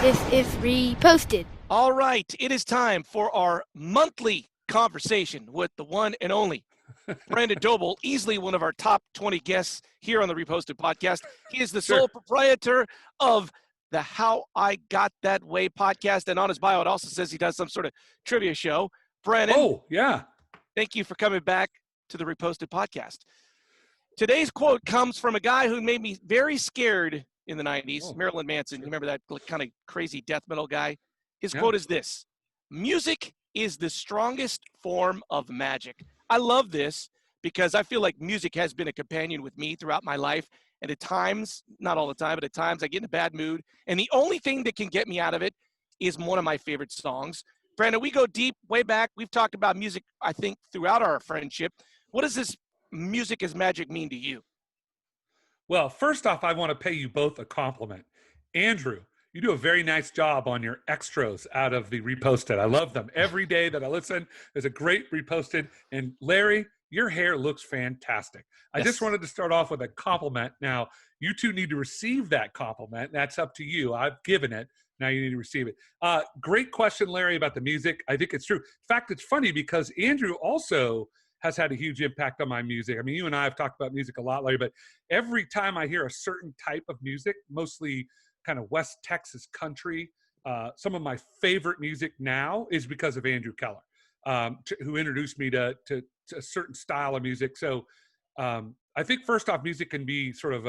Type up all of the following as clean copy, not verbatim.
This is reposted. All right, it is time for our monthly conversation with the one and only Brandon Doble, easily one of our top 20 guests here on the Reposted podcast. He is the sole proprietor of the How I Got That Way podcast, and on his bio it also says he does some sort of trivia show. Brandon, oh yeah, thank you for coming back to the Reposted podcast. Today's quote comes from a guy who made me very scared in the 90s, Marilyn Manson. You remember that kind of crazy death metal guy? His quote is this: music is the strongest form of magic. I love this because I feel like music has been a companion with me throughout my life. And at times, not all the time, but at times I get in a bad mood. And the only thing that can get me out of it is one of my favorite songs. Brandon, we go deep, way back. We've talked about music, I think, throughout our friendship. What does this music is magic mean to you? Well, first off, I want to pay you both a compliment. Andrew, you do a very nice job on your extras out of the Reposted. I love them. Every day that I listen, there's a great Reposted. And Larry, your hair looks fantastic. I just wanted to start off with a compliment. Now, you two need to receive that compliment. That's up to you. I've given it. Now you need to receive it. Great question, Larry, about the music. I think it's true. In fact, it's funny because Andrew also has had a huge impact on my music. I mean, you and I have talked about music a lot, Larry, but every time I hear a certain type of music, mostly kind of West Texas country, some of my favorite music now is because of Andrew Keller, who introduced me to a certain style of music. So I think first off, music can be sort of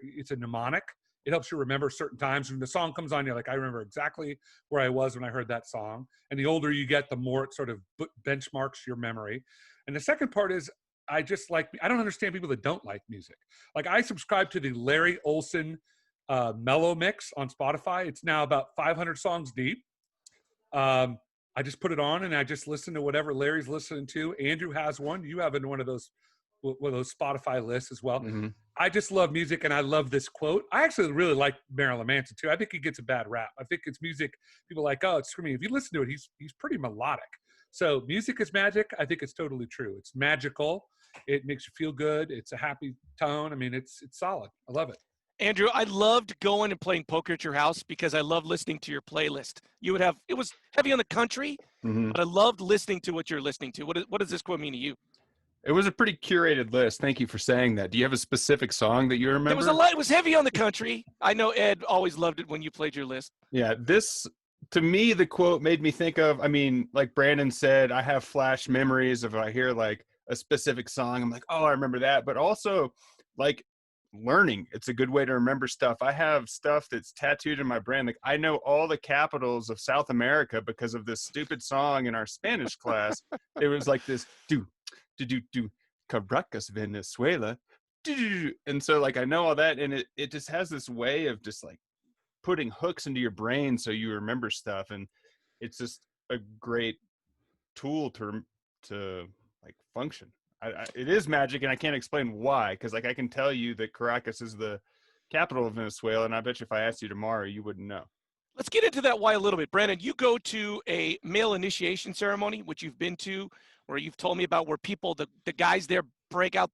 it's a mnemonic. It helps you remember certain times. When the song comes on, you're like, I remember exactly where I was when I heard that song. And the older you get, the more it sort of benchmarks your memory. And the second part is I don't understand people that don't like music. Like I subscribe to the Larry Olson Mellow Mix on Spotify. It's now about 500 songs deep. I just put it on and I just listen to whatever Larry's listening to. Andrew has one. You have one of those Spotify lists as well. Mm-hmm. I just love music and I love this quote. I actually really like Marilyn Manson too. I think he gets a bad rap. I think it's music. People are like, oh, it's screaming. If you listen to it, he's pretty melodic. So music is magic. I think it's totally true. It's magical. It makes you feel good. It's a happy tone. I mean, it's solid. I love it. Andrew, I loved going and playing poker at your house because I love listening to your playlist. It was heavy on the country, but I loved listening to what you're listening to. What does this quote mean to you? It was a pretty curated list. Thank you for saying that. Do you have a specific song that you remember? There was a lot. It was heavy on the country. I know Ed always loved it when you played your list. Yeah, to me, the quote made me think of, I mean, like Brandon said, I have flash memories of I hear like a specific song. I'm like, oh, I remember that. But also like learning. It's a good way to remember stuff. I have stuff that's tattooed in my brain. Like I know all the capitals of South America because of this stupid song in our Spanish class. It was like this, do, Caracas, Venezuela. And so like I know all that. And it just has this way of just like putting hooks into your brain so you remember stuff, and it's just a great tool to like function. It is magic, and I can't explain why, because like I can tell you that Caracas is the capital of Venezuela, and I bet you if I asked you tomorrow, you wouldn't know. Let's get into that why a little bit. Brandon, you go to a male initiation ceremony, which you've been to, where you've told me about, where people, the guys there break out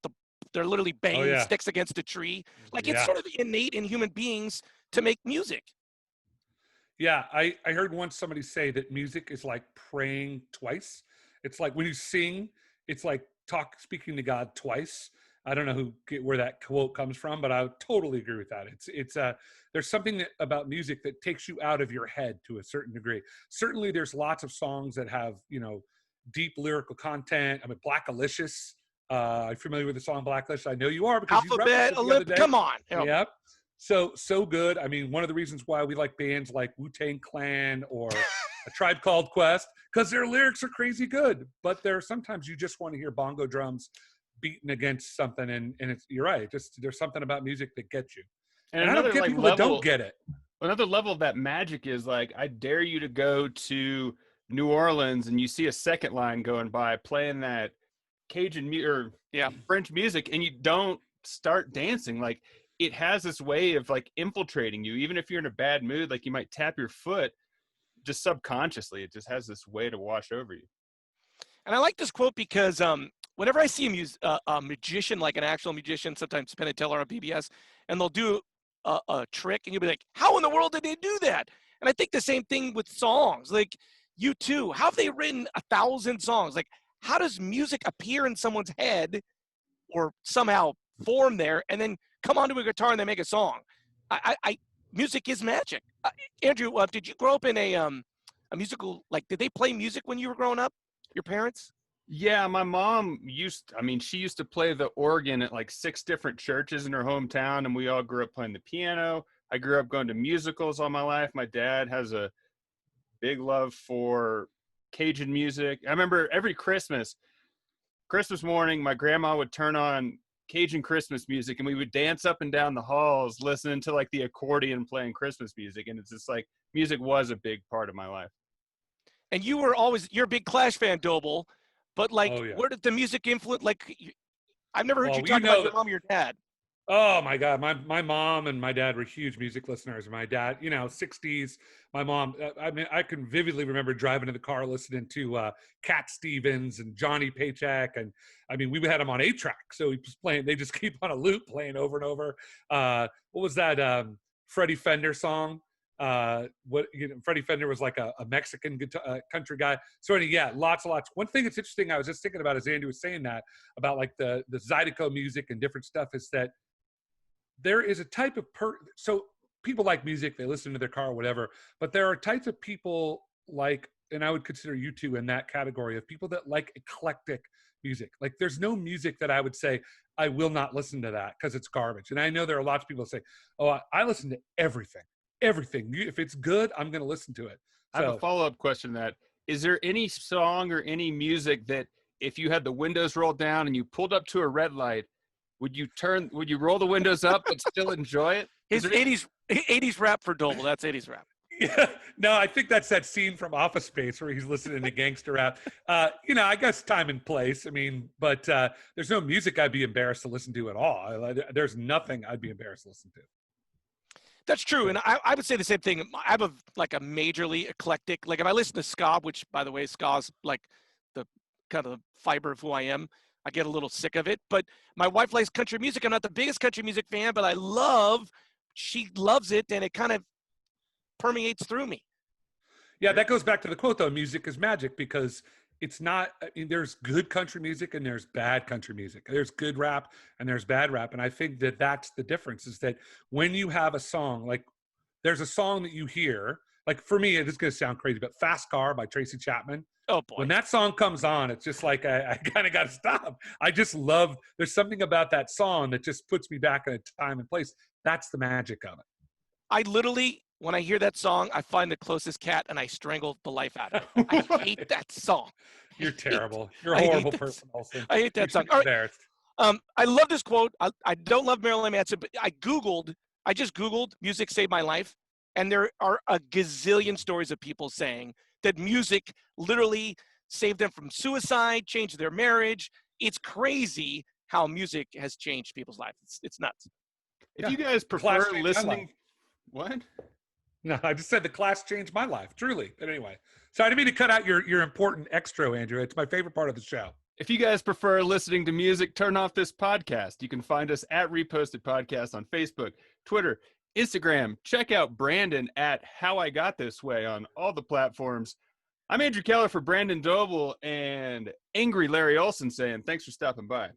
they're literally banging sticks against a tree. Like it's sort of innate in human beings to make music. Yeah, I heard once somebody say that music is like praying twice. It's like when you sing, it's like speaking to God twice. I don't know where that quote comes from, but I would totally agree with that. It's there's something about music that takes you out of your head to a certain degree. Certainly, there's lots of songs that have deep lyrical content. I mean, Blackalicious. Are you familiar with the song Blacklist? I know you are because Alphabet, you come on. Yep. So good. I mean, one of the reasons why we like bands like Wu-Tang Clan or A Tribe Called Quest, because their lyrics are crazy good. But sometimes you just want to hear bongo drums beating against something, and you're right. There's something about music that gets you. And I don't get people that don't get it. Another level of that magic is like, I dare you to go to New Orleans and you see a second line going by playing that Cajun French music, and you don't start dancing. Like it has this way of like infiltrating you, even if you're in a bad mood. Like you might tap your foot just subconsciously. It just has this way to wash over you. And I like this quote because whenever I see a magician, like an actual magician, sometimes Penn and Teller on PBS, and they'll do a trick, and you'll be like, how in the world did they do that? And I think the same thing with songs. Like you too, how have they written 1,000 songs? Like how does music appear in someone's head or somehow form there and then come onto a guitar and they make a song? Music is magic. Andrew, did you grow up in a musical, like, did they play music when you were growing up? Your parents? Yeah, my mom she used to play the organ at like 6 different churches in her hometown, and we all grew up playing the piano. I grew up going to musicals all my life. My dad has a big love for Cajun music. I remember every Christmas morning, my grandma would turn on Cajun Christmas music, and we would dance up and down the halls listening to like the accordion playing Christmas music. And it's just like music was a big part of my life. And you're a big Clash fan, Doble, but like, where did the music influence? Like, I've never heard you talk about your mom or your dad. Oh my God. My mom and my dad were huge music listeners. My dad, 60s, my mom, I mean, I can vividly remember driving in the car, listening to Cat Stevens and Johnny Paycheck. And I mean, we had him on 8-track. So he was playing, they just keep on a loop playing over and over. What was that Freddie Fender song? Freddie Fender was like a Mexican country guy. So yeah, lots. One thing that's interesting, I was just thinking about as Andy was saying that about like the Zydeco music and different stuff, is that there is a type of so people like music, they listen to their car or whatever, but there are types of people like, and I would consider you two in that category of people that like eclectic music. Like there's no music that I would say, I will not listen to that because it's garbage. And I know there are lots of people that say, oh, I listen to everything. If it's good, I'm going to listen to it. I have a follow-up question to that. Is there any song or any music that if you had the windows rolled down and you pulled up to a red light, would you roll the windows up but still enjoy it? His 80s rap for Doble. That's 80s rap. Yeah, no, I think that's that scene from Office Space where he's listening to gangster rap. I guess time and place. I mean, but there's no music I'd be embarrassed to listen to at all. There's nothing I'd be embarrassed to listen to. That's true, and I would say the same thing. I have a majorly eclectic. Like if I listen to ska, which by the way, ska's like the kind of fiber of who I am. I get a little sick of it. But my wife likes country music. I'm not the biggest country music fan, but she loves it, and it kind of permeates through me. Yeah, that goes back to the quote though. Music is magic because it's not. I mean, there's good country music and there's bad country music. There's good rap and there's bad rap, and I think that that's the difference. Is that when you have a song, like there's a song that you hear, like for me, it is going to sound crazy, but "Fast Car" by Tracy Chapman. Oh boy! When that song comes on, it's just like I kind of got to stop. I just love. There's something about that song that just puts me back in a time and place. That's the magic of it. I literally, when I hear that song, I find the closest cat and I strangle the life out of it. I hate that song. You're terrible. You're a horrible person, Olsen. I hate that song. All right. I love this quote. I don't love Marilyn Manson, but I just Googled music saved my life. And there are a gazillion stories of people saying that music literally saved them from suicide, changed their marriage. It's crazy how music has changed people's lives. It's nuts. If you guys prefer listening, what? No, I just said the Clash changed my life, truly. But anyway, so I didn't mean to cut out your important extra, Andrew. It's my favorite part of the show. If you guys prefer listening to music, turn off this podcast. You can find us at Reposted Podcast on Facebook, Twitter, Instagram. Check out Brandon at How I Got This Way on all the platforms. I'm Andrew Keller for Brandon Doble and Angry Larry Olson saying thanks for stopping by.